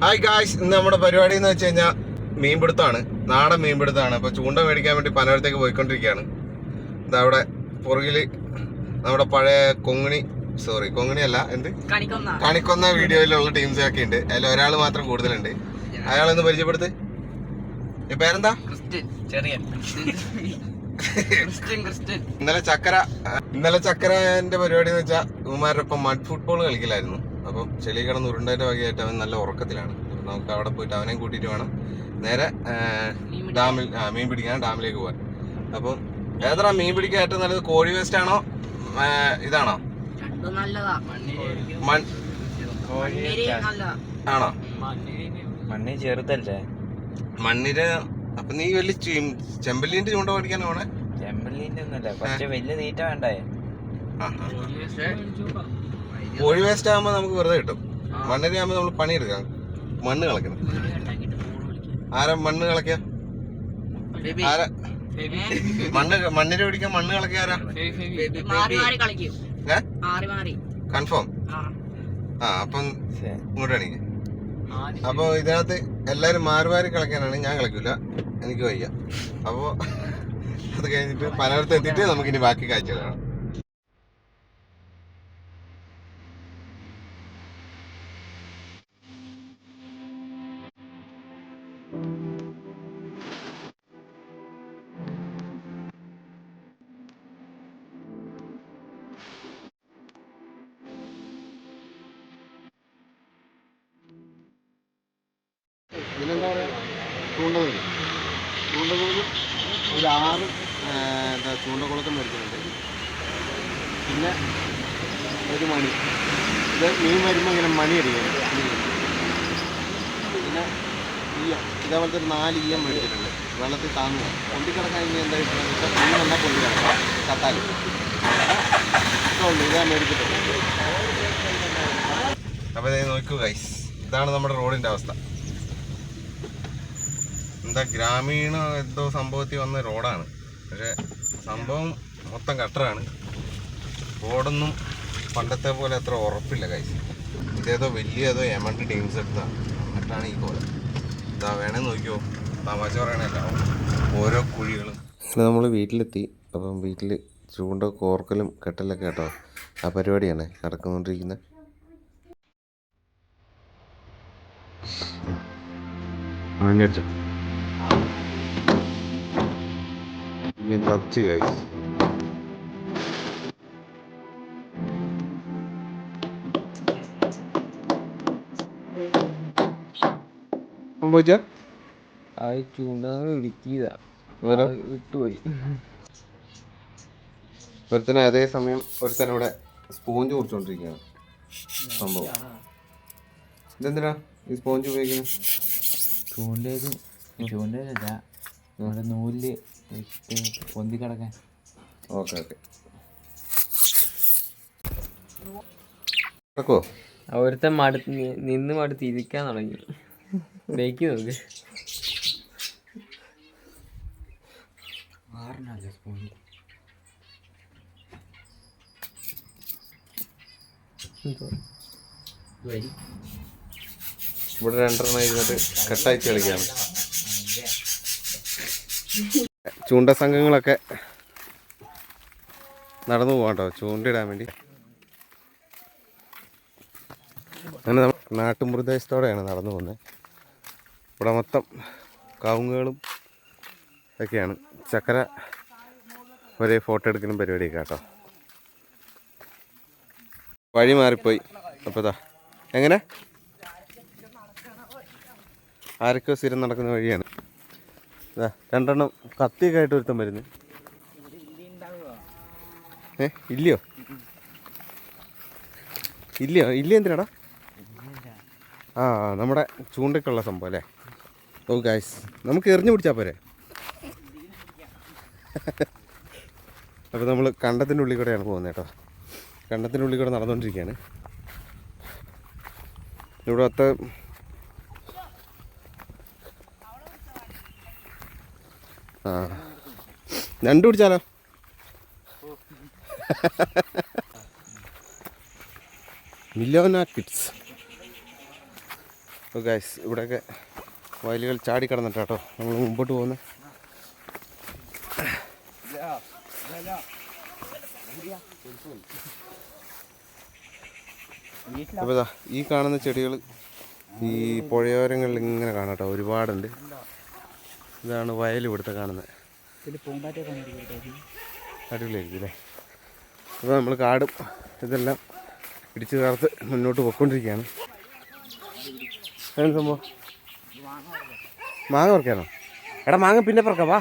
Hi guys, ഇന്ന് നമ്മുടെ പരിപാടി എന്ന് വെച്ച് കഴിഞ്ഞാൽ മീൻപിടുത്തമാണ്. നാടൻ മീൻപിടുത്തമാണ്. അപ്പോൾ ചൂണ്ട മേടിക്കാൻ വേണ്ടി പനവരത്തേക്ക് പോയിക്കൊണ്ടിരിക്കുകയാണ്. ഇതവിടെ പുറകില് നമ്മുടെ പഴയ കൊങ്ങിണിയല്ല, കണിക്കൊന്ന വീഡിയോയിലുള്ള ടീംസ് ഒക്കെ ഉണ്ട്. അതിൽ ഒരാൾ മാത്രം കൂടുതലുണ്ട്. അയാളൊന്ന് പരിചയപ്പെടുത്ത്. പേരെന്താ? ഇന്നലെ ചക്കരന്റെ പരിപാടി എന്ന് വെച്ചാൽ ഇവന്മാരുടെ ഒപ്പം മഡ് ഫുട്ബോൾ കളിക്കലായിരുന്നു. അപ്പം ചെളി കിടന്ന് ഉരുണ്ടതിന്റെ വകയായിട്ട് അവൻ നല്ല ഉറക്കത്തിലാണ്. നമുക്ക് അവിടെ പോയിട്ട് അവനെയും കൂട്ടിയിട്ട് വേണം നേരെ മീൻ പിടിക്കാൻ ഡാമിലേക്ക് പോകാൻ. അപ്പം ഏതാ മീൻ പിടിക്കാൻ ഏറ്റവും നല്ലത്? കോഴി വേസ്റ്റ് ആണോ ഇതാണോ? ആണോ? മണ്ണി ചെറുതല്ലേ മണ്ണിര്. അപ്പൊ നീ വലിയ ചെമ്പല്ലിന്റെ ചൂണ്ട പഠിക്കാനോ പോണേ? ചെമ്പല്ലിന്റെ ഒന്നുമല്ല, കുറച്ച് വലിയ തീറ്റ വേണ്ടേ. കോഴി വേസ്റ്റ് ആകുമ്പോ നമുക്ക് വെറുതെ കിട്ടും. മണ്ണിര ആകുമ്പോ നമ്മൾ പണിയെടുക്കാം. മണ്ണ് കളക്കണം. ആരാ മണ്ണ് കളക്ക? ആരാ മണ്ണിര പിടിക്കാൻ മണ്ണ് കളക്ക? ആരാ? കൺഫേം. അപ്പം ഇങ്ങോട്ട് അണിക്ക്. അപ്പൊ ഇതിനകത്ത് എല്ലാരും മാറി കളിക്കാനാണ്. ഞാൻ കളിക്കൂല, എനിക്ക് വയ്യ. അപ്പോ അത് കഴിഞ്ഞിട്ട് പലയിടത്ത് എത്തിയിട്ട് നമുക്കിനി ബാക്കി കാഴ്ച കാണാം. ഇതിനെന്താ പറയാ, ചൂണ്ടനൂല് ഒരു 6 ചൂണ്ടക്കുളത്തും മേടിക്കുന്നുണ്ട്. പിന്നെ ഒരു മണി, ഇത് മീൻ വരുമ്പോൾ ഇങ്ങനെ മണി അടിക്കുന്നത്. പിന്നെ ഇതേപോലത്തെ ഒരു 4 ഈയം മേടിച്ചിട്ടുണ്ട്. വെള്ളത്തിൽ താങ്ങുക പൊന്തിക്കിടക്കാൻ. ഇനി എന്താ കിട്ടുന്നത് വെച്ചാൽ മീൻ വന്നാൽ പൊന്തിക്കിടക്കാം ചത്താൽ. ഇതുണ്ട്, ഇതാ മേടിച്ചിട്ടുണ്ട്. അപ്പോൾ ഇത് നോക്കൂ ഗൈസ്, ഇതാണ് നമ്മുടെ റോഡിൻ്റെ അവസ്ഥ. എന്താ ഗ്രാമീണ എന്തോ സംഭവത്തിൽ വന്ന റോഡാണ്, പക്ഷെ സംഭവം മൊത്തം കട്ടറാണ്. റോഡൊന്നും പണ്ടത്തെ പോലെ അത്ര ഉറപ്പില്ല ഗൈസ്. ഇതേതോ വലിയതോ എമണ്ട് ടീംസ് എടുത്താണ്, എന്നിട്ടാണ് ഈ കോലം. ഇതാ വേണേ നോക്കിയോ, തമാശ പറയണല്ല, ഓരോ കുഴികളും. നമ്മൾ വീട്ടിലെത്തി. അപ്പം വീട്ടിൽ ചൂണ്ട കോർക്കലും കെട്ടലൊക്കെ കേട്ടോ, ആ പരിപാടിയാണ് നടക്കുന്നുകൊണ്ടിരിക്കുന്നത്. തച്ച് കഴിച്ചു. ചൂണ്ട വിട്ടുപോയി. ഒരുത്തന അതേ സമയം ഒരുത്തനവിടെ സ്പോഞ്ച് കുടിച്ചോണ്ടിരിക്കുകയാണ്. സംഭവം ഇതെന്തിനാ ഈ സ്പോഞ്ച് ഉപയോഗിക്കുന്നത്? ചൂണ്ടയിലല്ല, നമ്മുടെ നൂലില് പൊന്തി കിടക്കാൻ. ഓക്കെ നടക്കുമോ? ഒരുത്ത നിന്ന് മടുത്ത് ഇരിക്കാൻ തുടങ്ങി. ബേക്ക് നോക്ക്. ഇവിടെ 2 ഇരുന്നിട്ട് കെട്ടയച്ച് കളിക്കുകയാണ്. ചൂണ്ട സംഘങ്ങളൊക്കെ നടന്നു പോകാട്ടോ ചൂണ്ടയിടാൻ വേണ്ടി. അങ്ങനെ നമ്മൾ നാട്ടുപ്രദേശത്തോടെയാണ് നടന്നു പോകുന്നത്. ഇവിടെ മൊത്തം കവുങ്ങുകളും ഒക്കെയാണ്. ചക്കര ഒരേ ഫോട്ടോ എടുക്കലും പരിപാടിയൊക്കെ കേട്ടോ. വഴി മാറിപ്പോയി. അപ്പോൾ ഇതാ എങ്ങനെ ആരൊക്കെയോ സ്ഥിരം നടക്കുന്ന വഴിയാണ്. ഇതാ 2 കത്തിയൊക്കെ ആയിട്ട് ഒരുത്തം വരുന്നു. ഇല്ലയോ എന്തിനാടാ? നമ്മുടെ ചൂണ്ടയ്ക്കുള്ള സംഭവം അല്ലേ? ഓ ഗൈസ്, നമുക്ക് എറിഞ്ഞു പിടിച്ചാൽ പോരെ? അപ്പോൾ നമ്മൾ കണ്ടത്തിൻ്റെ ഉള്ളിൽ കൂടെയാണ് പോകുന്നത് കേട്ടോ. കണ്ടത്തിൻ്റെ ഉള്ളിൽ കൂടെ നടന്നുകൊണ്ടിരിക്കുകയാണ്. ഇവിടുത്തെ ഞണ്ട് പിടിച്ചാലോ? മില്ലോന കിഡ്സ്. അപ്പോൾ ഗൈസ് ഇവിടെയൊക്കെ വയലുകൾ ചാടി കിടന്നിട്ട് കേട്ടോ നമ്മൾ മുമ്പോട്ട് പോകുന്നത്. അപ്പോൾ ഇതാ ഈ കാണുന്ന ചെടികൾ ഈ പുഴയോരങ്ങളിൽ ഇങ്ങനെ കാണാം കേട്ടോ, ഒരുപാടുണ്ട്. ഇതാണ് വയൽ ഇവിടുത്തെ കാണുന്നത്. അടിപൊളിയായിരിക്കും അല്ലേ. അപ്പോൾ നമ്മൾ കാടും ഇതെല്ലാം ഇടിച്ചു ചേർത്ത് മുന്നോട്ട് പോയിക്കൊണ്ടിരിക്കുകയാണ്. എന്ത് സംഭവം? മാങ്ങ പറിക്കാനോ? എടാ മാങ്ങ പിന്നെ പറിക്കാം വാ.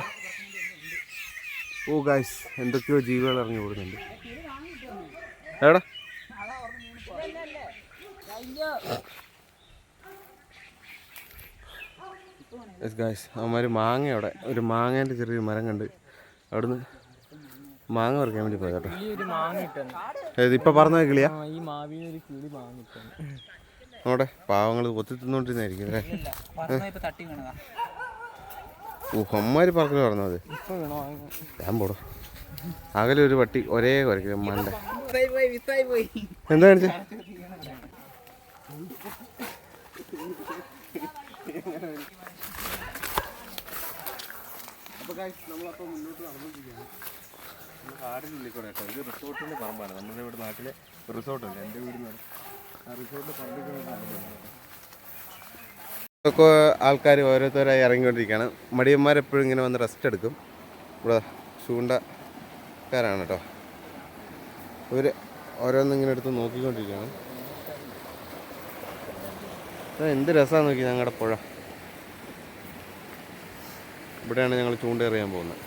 ഓ ഗായ്സ്, എന്തൊക്കെയോ ജീവികൾ ഇറങ്ങി ഓടുന്നുണ്ട്. എടാ ഗായ്സ്, അവന്മാർ മാങ്ങ അവിടെ ഒരു മാങ്ങേൻ്റെ ചെറിയൊരു മരം കണ്ട് അവിടുന്ന് മാങ്ങ പറിക്കാൻ വേണ്ടി പോയത് കേട്ടോ. ഇപ്പം പറഞ്ഞ കിളിയാ? നമ്മുടെ പാവങ്ങൾ കൊത്തി തിന്നോണ്ടിരുന്നായിരിക്കും അല്ലേ. ഓ അമ്മമാര് പറക്കല് പറഞ്ഞത് ഞാൻ പോടോ. അകലെ ഒരു പട്ടി ഒരേ കുരയ്ക്ക് മണ്ട. എന്താ കാണിച്ച? നമ്മളപ്പോൾ മുന്നോട്ട് നടന്നുകൊണ്ടിരിക്കുകയാണ്. നമ്മൾ കാടിനുള്ളിൽ കൂടെ കേട്ടോ. ഇത് റിസോർട്ടിൻ്റെ പറമ്പാണ്. നമ്മുടെ ഇവിടെ നാട്ടിലെ റിസോർട്ടുണ്ട്. എൻ്റെ വീടിന് ആ റിസോർട്ടിൻ്റെ പറമ്പിൽ ഒക്കെ ആൾക്കാർ ഓരോരുത്തരായി ഇറങ്ങിക്കൊണ്ടിരിക്കുകയാണ്. മടിയന്മാരെപ്പോഴും ഇങ്ങനെ വന്ന് റെസ്റ്റ് എടുക്കും. ഇവിടെ ചൂണ്ടക്കാരാണ് കേട്ടോ. ഇവർ ഓരോന്നിങ്ങനെ എടുത്ത് നോക്കിക്കൊണ്ടിരിക്കുകയാണ്. എന്ത് രസമാണെന്ന് നോക്കി ഞങ്ങളുടെ പുഴ. ഇവിടെയാണ് ഞങ്ങൾ ചൂണ്ട എറിയാൻ പോകുന്നത്.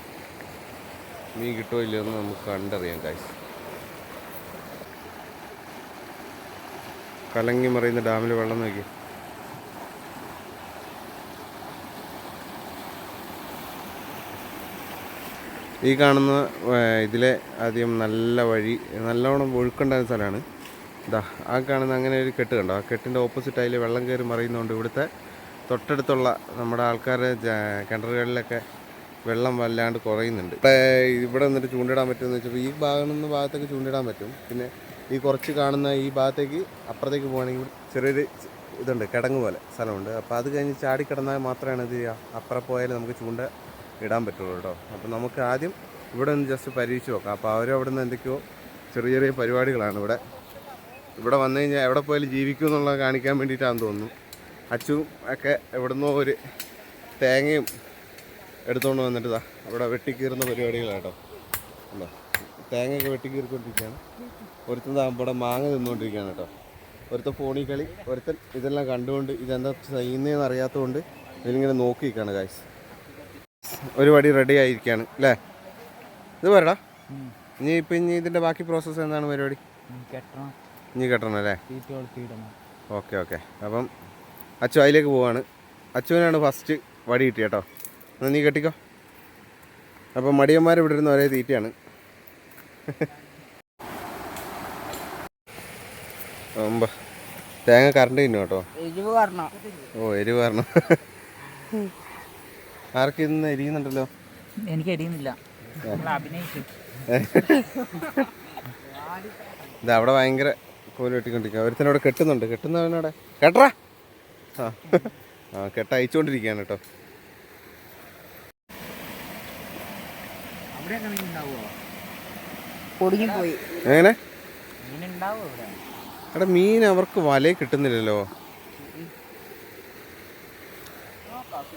മീൻ കിട്ടുമോ ഇല്ലയോ എന്ന് നമുക്ക് കണ്ടറിയാം ഗൈസ്. കലങ്ങി മറിയുന്ന ഡാമിൽ വെള്ളം നോക്കി. ഈ കാണുന്ന ഇതിലെ ആദ്യം നല്ല വഴി നല്ലോണം ഒഴുക്കുണ്ടായിരുന്ന സ്ഥലമാണ്. ഇതാ ആ കാണുന്ന അങ്ങനെ ഒരു കെട്ട് കണ്ടോ. ആ കെട്ടിൻ്റെ ഓപ്പോസിറ്റ് അതിൽ വെള്ളം കയറി മറിയുന്നതുകൊണ്ട് ഇവിടുത്തെ തൊട്ടടുത്തുള്ള നമ്മുടെ ആൾക്കാരുടെ കിണറുകളിലൊക്കെ വെള്ളം വല്ലാണ്ട് കുറയുന്നുണ്ട്. ഇവിടെ നിന്നിട്ട് ചൂണ്ടിടാൻ പറ്റുമെന്ന് വെച്ചപ്പോൾ ഈ ഭാഗത്തൊക്കെ ചൂണ്ടിടാൻ പറ്റും. പിന്നെ ഈ കുറച്ച് കാണുന്ന ഈ ഭാഗത്തേക്ക് അപ്പുറത്തേക്ക് പോകുകയാണെങ്കിൽ ചെറിയൊരു ഇതുണ്ട്, കിടങ്ങ് പോലെ സ്ഥലമുണ്ട്. അപ്പോൾ അത് കഴിഞ്ഞ് ചാടിക്കിടന്നാൽ മാത്രമാണ് ഇത് അപ്പുറം പോയാൽ നമുക്ക് ചൂണ്ട ഇടാൻ പറ്റുള്ളൂ കേട്ടോ. അപ്പോൾ നമുക്ക് ആദ്യം ഇവിടെ ഒന്ന് ജസ്റ്റ് പരീക്ഷിച്ച് നോക്കാം. അപ്പോൾ അവരവിടെ നിന്ന് എന്തൊക്കെയോ ചെറിയ ചെറിയ പരിപാടികളാണ് ഇവിടെ വന്നു കഴിഞ്ഞാൽ എവിടെ പോയാലും ജീവിക്കും എന്നുള്ളത് കാണിക്കാൻ വേണ്ടിയിട്ടാണെന്ന് തോന്നുന്നു. അച്ചുവും ഒക്കെ എവിടുന്നോ ഒരു തേങ്ങയും എടുത്തുകൊണ്ട് വന്നിട്ട് ഇതാ അവിടെ വെട്ടിക്കീറുന്ന പരിപാടികളാണ് കേട്ടോ. ഉണ്ടോ, തേങ്ങയൊക്കെ വെട്ടിക്കീറിക്കൊണ്ടിരിക്കുകയാണ്. ഒരുത്തൻ ഇവിടെ മാങ്ങ തിന്നുകൊണ്ടിരിക്കുകയാണ് കേട്ടോ. ഒരുത്തൻ ഫോണിൽ കളി, ഒരുത്തൻ ഇതെല്ലാം കണ്ടുകൊണ്ട് ഇതെന്താ ചെയ്യുന്നതെന്ന് അറിയാത്തതുകൊണ്ട് ഇതിലിങ്ങനെ നോക്കിയിരിക്കുകയാണ് ഗായ്സ്. ഒരു വടി റെഡി ആയിരിക്കുകയാണ് അല്ലേ. ഇത് പറയടാ, ഇനി ഇതിൻ്റെ ബാക്കി പ്രോസസ്സ് എന്താണ് പരിപാടി? ഇനി കെട്ടണം അല്ലേ. Okay okay. അപ്പം അച്ചു അതിലേക്ക് പോവാണ്. അച്ചുവിനാണ് ഫസ്റ്റ് വടി കിട്ടി കേട്ടോ. എന്നാൽ നീ കെട്ടിക്കോ. അപ്പം മടിയന്മാർ ഇവിടെ ഇരുന്ന് ഒരേ തീറ്റയാണ്. തേങ്ങ കറണ്ട് തിന്നു കേട്ടോ. ഓ എരിവ് കാരണം. ആർക്ക് ഇന്ന് എരിയുന്നുണ്ടല്ലോ? എനിക്ക് എരിയുന്നില്ല. ഇത് അവിടെ ഭയങ്കര കോല് വെട്ടിക്കൊണ്ടിരിക്കുക. ഒരുത്തനവിടെ കെട്ടുന്നുണ്ട്. കെട്ടുന്നവനവിടെ കേട്ടറാ. ആ കെട്ട അയച്ചുകൊണ്ടിരിക്കുകയാണ് കേട്ടോ. എങ്ങനെ എടാ മീൻ അവർക്ക് വലയിൽ കിട്ടുന്നില്ലല്ലോ.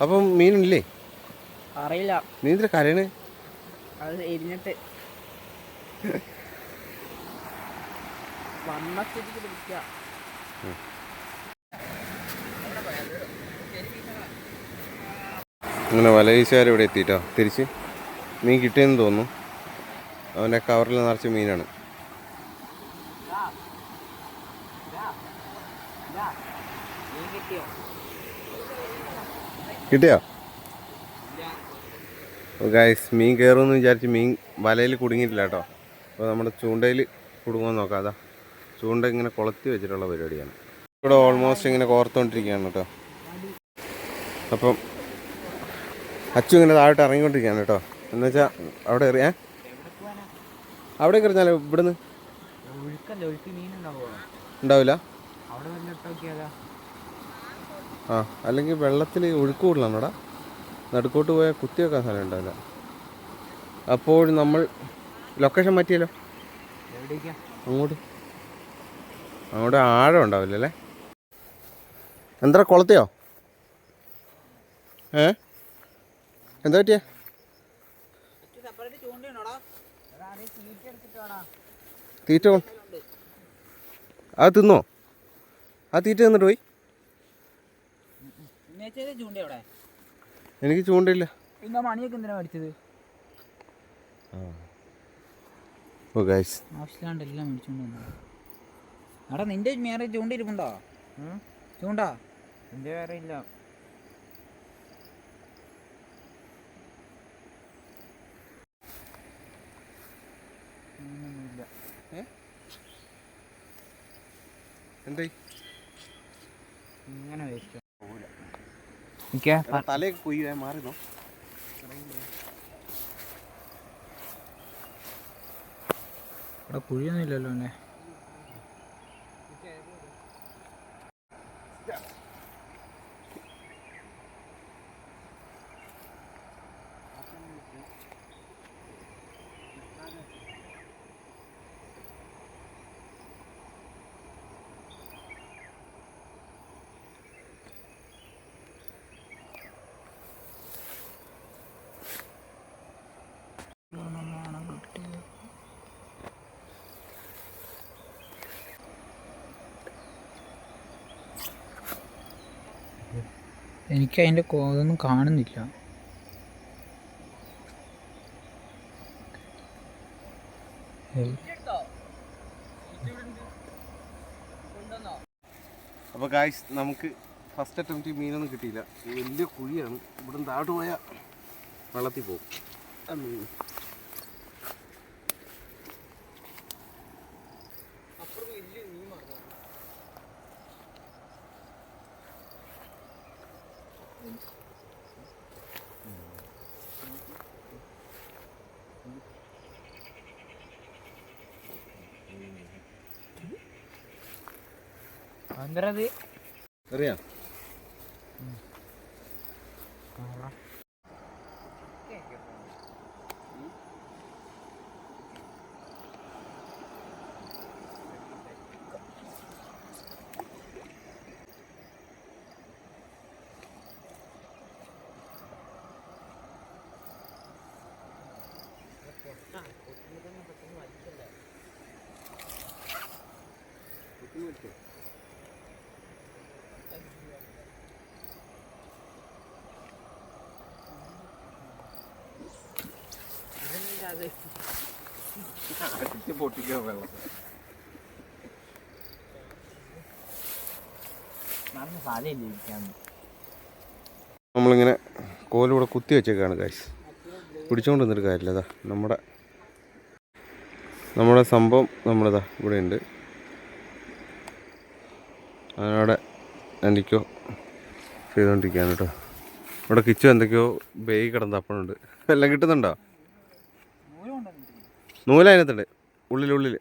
അപ്പം മീനില്ലേ? അറിയില്ല. നീ എന്തിനാ കരയണ്? അത് എരിഞ്ഞിട്ട് അങ്ങനെ വലവീശുകാർ ഇവിടെ എത്തിയിട്ടോ. തിരിച്ച് മീൻ കിട്ടിയെന്ന് തോന്നുന്നു. അവൻ്റെ കവറിൽ നിറച്ച് മീനാണ്. കിട്ടിയോ? ഗൈസ് മീൻ കയറുമെന്ന് വിചാരിച്ച് മീൻ വലയിൽ കുടുങ്ങിയിട്ടില്ല കേട്ടോ. അപ്പോൾ നമ്മുടെ ചൂണ്ടയിൽ കുടുങ്ങുമെന്ന് നോക്കാം. അതാ ചൂണ്ട ഇങ്ങനെ കൊളുത്തി വെച്ചിട്ടുള്ള പരിപാടിയാണ്. ഇവിടെ ഓൾമോസ്റ്റ് ഇങ്ങനെ കോർത്തുകൊണ്ടിരിക്കുകയാണ് കേട്ടോ. അപ്പം അച്ചു ഇങ്ങനെ താഴോട്ട് ഇറങ്ങിക്കൊണ്ടിരിക്കുകയാണ് കേട്ടോ. എന്നുവെച്ചാൽ അവിടെ എറിയാൻ അവിടെ എറിഞ്ഞാലോ ഇവിടുന്ന് ഉണ്ടാവില്ല. ആ അല്ലെങ്കിൽ വെള്ളത്തിൽ ഒഴുക്ക് കൂടുതലാണോടാ, നടുക്കോട്ട് പോയാൽ കുത്തി വെക്കാൻ സ്ഥലം ഉണ്ടാവില്ല. അപ്പോൾ നമ്മൾ ലൊക്കേഷൻ മാറ്റിയല്ലോ, അങ്ങോട്ട് ആഴം ഉണ്ടാവില്ലല്ലേ? എന്താ കുളത്തെയോ? എന്താ പറ്റിയേ? തീറ്റ അത് തിന്നോ? ആ തീറ്റ തിന്നിട്ട് പോയി. എനിക്ക് ചൂണ്ടയില്ല. മണിയൊക്കെ എന്തിനാ മേടിച്ചത്? ആവശ്യമില്ലാണ്ട് എല്ലാം മേടിച്ചോണ്ട്. എടാ നിന്റെ വേറെ ചൂണ്ട ഇരിപ്പുണ്ടോ? ചൂണ്ട നിന്റെ വേറെ ഇല്ല. എന്തായി ഇങ്ങനെ വേസ്റ്റ് തലയൊക്കെ കൊയ്യ മാറിന്നോ? ഇവിടെ കുഴിയൊന്നും ഇല്ലല്ലോ അല്ലേ? എനിക്ക് അതിൻ്റെ ഇതൊന്നും കാണുന്നില്ല. അപ്പോൾ ഗായ്സ്, നമുക്ക് ഫസ്റ്റ് അറ്റംപ്റ്റ് മീനൊന്നും കിട്ടിയില്ല. വലിയ കുഴിയാണ്, ഇവിടെ താഴോട്ട് പോയാൽ വെള്ളത്തിൽ പോകും. അറിയാം. പൊട്ടിക്കാൻ വെള്ളം നമ്മളിങ്ങനെ കോലിവിടെ കുത്തി വെച്ചേക്കാണ് ഗൈസ്. പിടിച്ചോണ്ട് വന്നിട്ട് കാര്യമില്ല. അതാ നമ്മുടെ സംഭവം നമ്മളിതാ ഇവിടെ ഉണ്ട്. അതിനവിടെ എന്തൊക്കെയോ ചെയ്തുകൊണ്ടിരിക്കുകയാണ് കേട്ടോ. ഇവിടെ കിച്ചു എന്തൊക്കെയോ ബേഗ് കിടന്ന് അപ്പഴുണ്ട്. എല്ലാം കിട്ടുന്നുണ്ടോ? നൂലതിനകത്തുണ്ട്, ഉള്ളിൽ.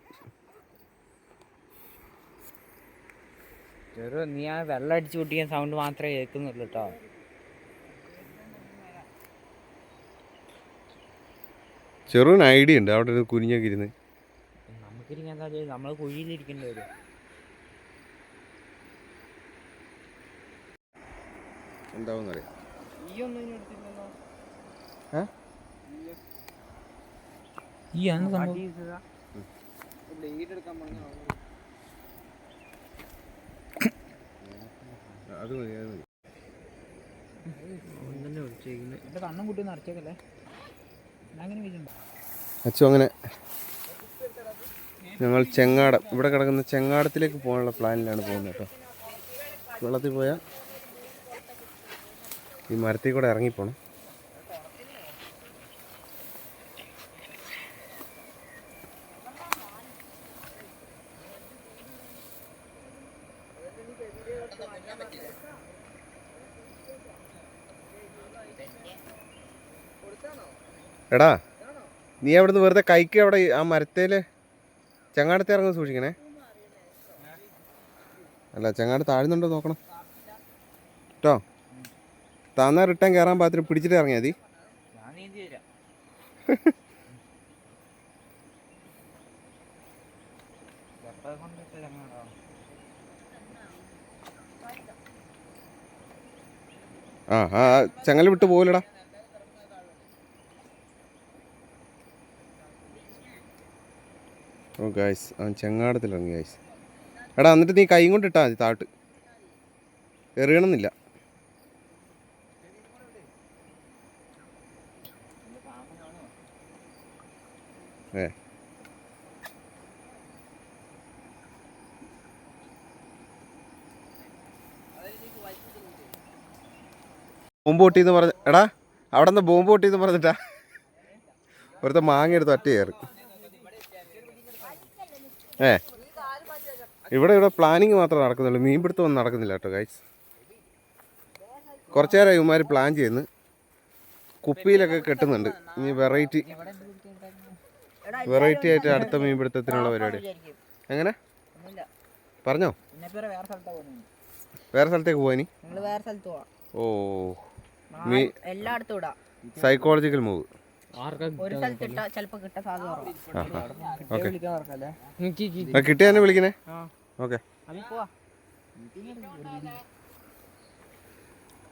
നീ ആ വെള്ളം അടിച്ചു പൊട്ടിക്കാൻ സൗണ്ട് മാത്രമേ കേൾക്കുന്നുള്ളൂ കേട്ടോ. ചെറുവിന് ഐഡിയ ഉണ്ട്, അവിടെ കുനിഞ്ഞൊക്കെ ഇരുന്ന്. നമുക്കിരിക്കാൻ നമ്മൾ കുഴിയിലിരിക്കേണ്ടി വരും. എന്താവുന്നറിയാം. അച്ചു അങ്ങനെ ഞങ്ങൾ ചെങ്ങാടം, ഇവിടെ കിടക്കുന്ന ചെങ്ങാടത്തിലേക്ക് പോകാനുള്ള പ്ലാനിലാണ് പോകുന്നത് കേട്ടോ. വെള്ളത്തിൽ പോയാൽ ഈ മരത്തിൽ കൂടെ ഇറങ്ങിപ്പോണം. എടാ, നീ അവിടുന്ന് വെറുതെ കൈക്ക് അവിടെ ആ മരത്തേല് ചെങ്ങാടത്തെ ഇറങ്ങുന്ന സൂക്ഷിക്കണേ. അല്ല, ചെങ്ങാട് താഴ്ന്നുണ്ടോ നോക്കണം. കേട്ടോ. താന്നാ റിട്ടേൺ കയറാൻ പാത്രം പിടിച്ചിട്ട് ഇറങ്ങിയാൽ മതി. ഞാൻ നീന്തി തരാം. ആ ആ ചങ്ങല വിട്ട് പോകില്ലടാ. ഓ ഗായ്സ് അവൻ ചെങ്ങാടത്തിലിറങ്ങി ഗായ്സ്. എടാ എന്നിട്ട് നീ കൈ കൊണ്ട് ഇട്ടാൽ മതി താട്ട്, എറിയണമെന്നില്ല. ബോംബ് പൊട്ടിയെന്ന് പറഞ്ഞ എടാ അവിടെ നിന്ന് ബോംബ് പൊട്ടിയെന്ന് പറഞ്ഞിട്ടാ ഒരുത്ത മാങ്ങ എടുത്ത് ഒറ്റ കയറി. ഇവിടെ പ്ലാനിങ് മാത്രമേ നടക്കുന്നുള്ളൂ, മീൻപിടുത്തമൊന്നും നടക്കുന്നില്ല കേട്ടോ ഗൈസ്. കുറച്ച് നേരം ഇവന്മാർ പ്ലാൻ ചെയ്യുന്നു, കുപ്പിയിലൊക്കെ കെട്ടുന്നുണ്ട്. ഇനി വെറൈറ്റി ആയിട്ട് അടുത്ത മീൻപിടുത്തത്തിനുള്ള പരിപാടി. എങ്ങനെ പറഞ്ഞോ? വേറെ സ്ഥലത്തേക്ക് പോവാനി? ഓ സൈക്കോളജിക്കൽ മൂവ്. കിട്ടിയ തന്നെ വിളിക്കണേ. ഓക്കെ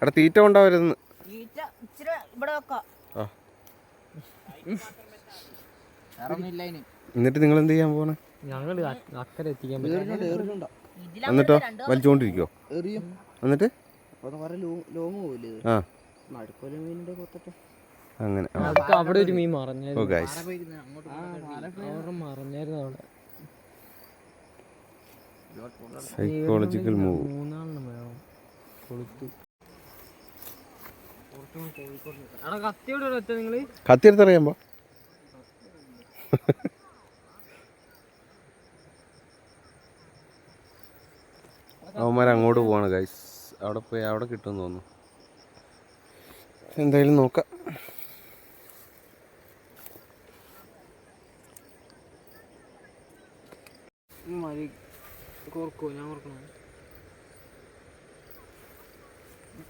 എടാ തീറ്റ ഉണ്ടാവരുതെന്ന്. എന്നിട്ട് നിങ്ങൾ എന്ത് ചെയ്യാൻ പോണേ? എന്നിട്ടോ വലിച്ചോണ്ടിരിക്കോ? എന്നിട്ട് ആ അങ്ങനെ അവിടെ ഒരു മീൻ മറഞ്ഞായിരുന്നു. Psychological move. കത്തിയെടുത്തറിയാമ്പോ അവന്മാർ അങ്ങോട്ട് പോവാണ് ഗൈസ്. അവിടെ പോയി അവിടെ കിട്ടുമെന്ന് തോന്നുന്നു. എന്തായാലും നോക്കാം.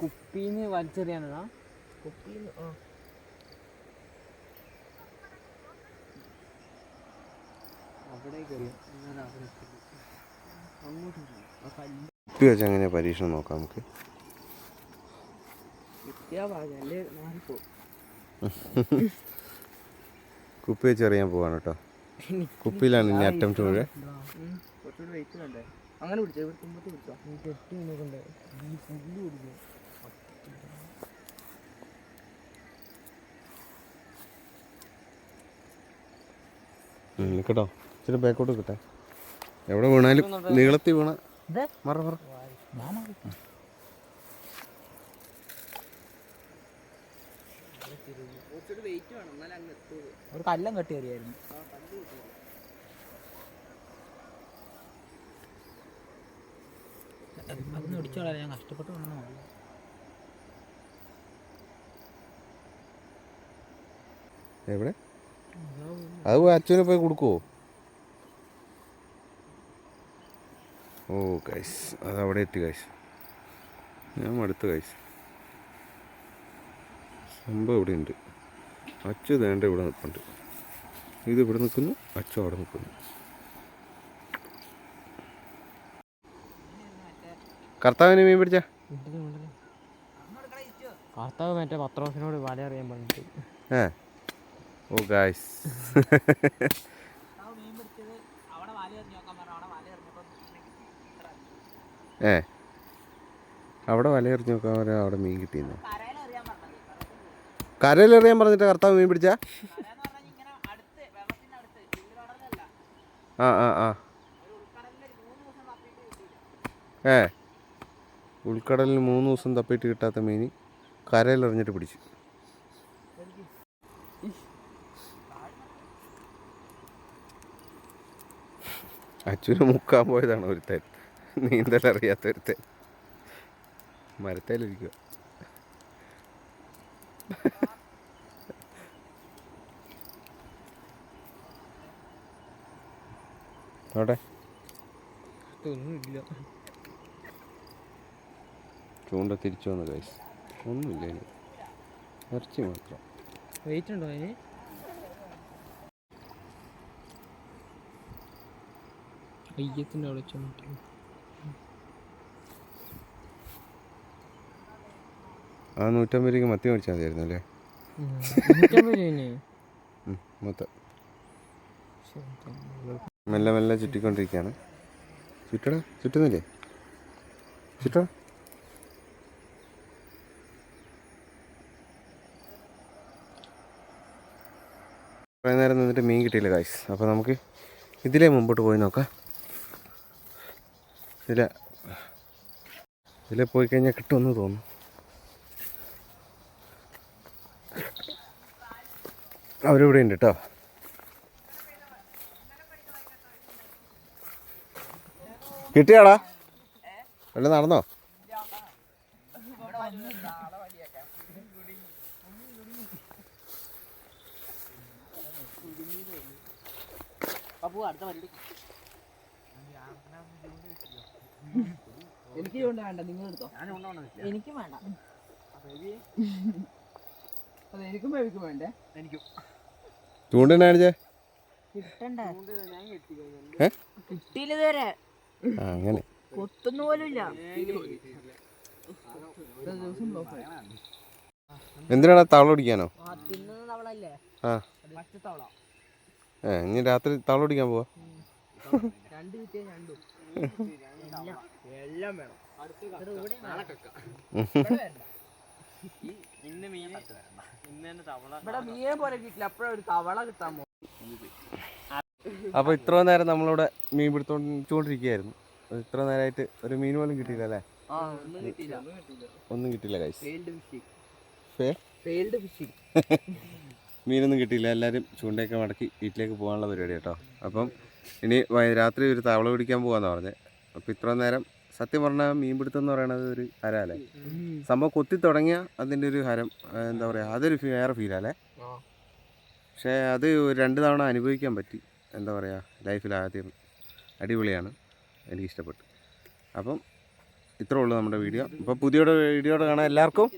കുപ്പീന്ന് വലിച്ചെറിയാനതാ. കുപ്പീന്ന് കുപ്പി വെച്ച് എങ്ങനെയാ പരീക്ഷണം നോക്കാം നമുക്ക്. കുപ്പി വെച്ച് എറിയാൻ പോവാണ് കേട്ടോ. കുപ്പിയിലാണ് ഇനി അറ്റംപ്റ്റ് മുഴുവൻ. നിൽക്കട്ടോ, ഇച്ചിരി ബാക്കോട്ട് കിട്ടെ. എവിടെ വീണാലും നീളത്തിൽ വീണ മറ മറ. ഒരു കല്ലം കെട്ടി അറിയായിരുന്നു. അതൊന്നും ഇടിച്ചോളാം, ഞാൻ കഷ്ടപ്പെട്ട് വന്നോ. എവിടെ അത് പോയി അച്ഛനെ പോയി കൊടുക്കുവോ? ഓ ഗൈസ് അതവിടെ എത്തി ഗൈസ്. ഞാൻ മടുത്ത് ഗൈസ്. സംഭവം ഇവിടെ ഉണ്ട്. അച്ഛ വേണ്ട ഇവിടെ നിൽപ്പുണ്ട്. ഇത് ഇവിടെ നിൽക്കുന്നു, അച്ഛ അവിടെ നിൽക്കുന്നു. കർത്താവിനെ മീൻ പിടിച്ച കർത്താവ് മറ്റേ പത്രോസിനോട് വല അറിയാൻ പറഞ്ഞിട്ട്. ഓ ഗൈസ് അവിടെ വല എറിഞ്ഞ് നോക്കാൻ പറയാം. അവിടെ മീൻ കിട്ടിയെന്ന് കരയിലെറിയാൻ പറഞ്ഞിട്ട് കർത്താവ് മീൻ പിടിച്ച. ആ ആ ആ ഉൾക്കടലിൽ 3 ദിവസം തപ്പിയിട്ട് കിട്ടാത്ത മീൻ കരയിലെറിഞ്ഞിട്ട് പിടിച്ചു. അച്ഛന് മുക്കാൻ പോയതാണ് ഒരുത്തൻ, നീന്തലറിയാത്ത ഒരുത്തൻ. മരത്തേലിരിക്കുക. അവിടെ ഒന്നുമില്ല. ചൂണ്ട തിരിച്ചു വന്നു ഗൈസ്. ഒന്നുമില്ല ഇനി, ഇറച്ചി മാത്രം. വെയിറ്റ് ഉണ്ടോ അതിന്? അയ്യത്തിൻ്റെ അവിടെ വെച്ചോണ്ടിരിക്കും. ആ 150 രൂപയ്ക്ക് മത്തി മേടിച്ചാൽ മതിയായിരുന്നു അല്ലേ? മൊത്തം മെല്ലെ മെല്ലെ ചുറ്റിക്കൊണ്ടിരിക്കുകയാണ്. ചുറ്റടാ, ചുറ്റുന്നില്ലേ? ചുറ്റടാ. കുറേ നേരം നിന്നിട്ട് മീൻ കിട്ടിയില്ല ഗൈസ്. അപ്പോൾ നമുക്ക് ഇതിലേ മുമ്പോട്ട് പോയി നോക്കാം. ഇതിലേ പോയി കഴിഞ്ഞാൽ കിട്ടുമെന്ന് തോന്നുന്നു. അവരിവിടെ ഉണ്ട് കേട്ടോ. കിട്ടിയാടാ? വല്ല നടന്നോ? എനിക്ക് വേണ്ട, നിങ്ങൾ എടുത്തോ. എനിക്കും വേണ്ട. എനിക്കും ബേബിക്കും വേണ്ടേ? എനിക്കും. ചൂണ്ടനെ കാണിച്ചേ. കിട്ടിയില്ല ഇതുവരെ. അങ്ങനെ കൊത്തുന്ന പോലും ഇല്ല. എന്തിനാടാ തവള പിടിക്കാനോ? ആ ഇനി രാത്രി തവള പിടിക്കാൻ പോവാ. അപ്പൊ ഇത്ര നേരം നമ്മളിവിടെ മീൻ പിടുത്തോണ്ടിരിക്കുകയായിരുന്നു. ഇത്ര നേരമായിട്ട് ഒരു മീൻ പോലും കിട്ടിയില്ല അല്ലേ? ഒന്നും കിട്ടിയില്ല ഗൈസ്. മീനൊന്നും കിട്ടിയില്ല. എല്ലാവരും ചൂണ്ടയൊക്കെ മടക്കി വീട്ടിലേക്ക് പോകാനുള്ള പരിപാടി കേട്ടോ. അപ്പം ഇനി രാത്രി ഒരു തവള പിടിക്കാൻ പോകാമെന്ന് പറഞ്ഞത്. അപ്പോൾ ഇത്ര നേരം സത്യം പറഞ്ഞാൽ മീൻ പിടുത്തം എന്ന് പറയുന്നത് ഒരു ഹരമല്ലേ? സംഭവം കൊത്തി തുടങ്ങിയ അതിൻ്റെ ഒരു ഹരം, എന്താ പറയുക, അതൊരു വേറെ ഫീലല്ലേ? പക്ഷേ അത് 2 തവണ അനുഭവിക്കാൻ പറ്റി. എന്താ പറയുക, ലൈഫിൽ ആദ്യം അടിപൊളിയാണ്, എനിക്കിഷ്ടപ്പെട്ടു. അപ്പം ഇത്രേ ഉള്ളൂ നമ്മുടെ വീഡിയോ. അപ്പോൾ പുതിയ വീഡിയോയുടെ കാണാൻ എല്ലാവർക്കും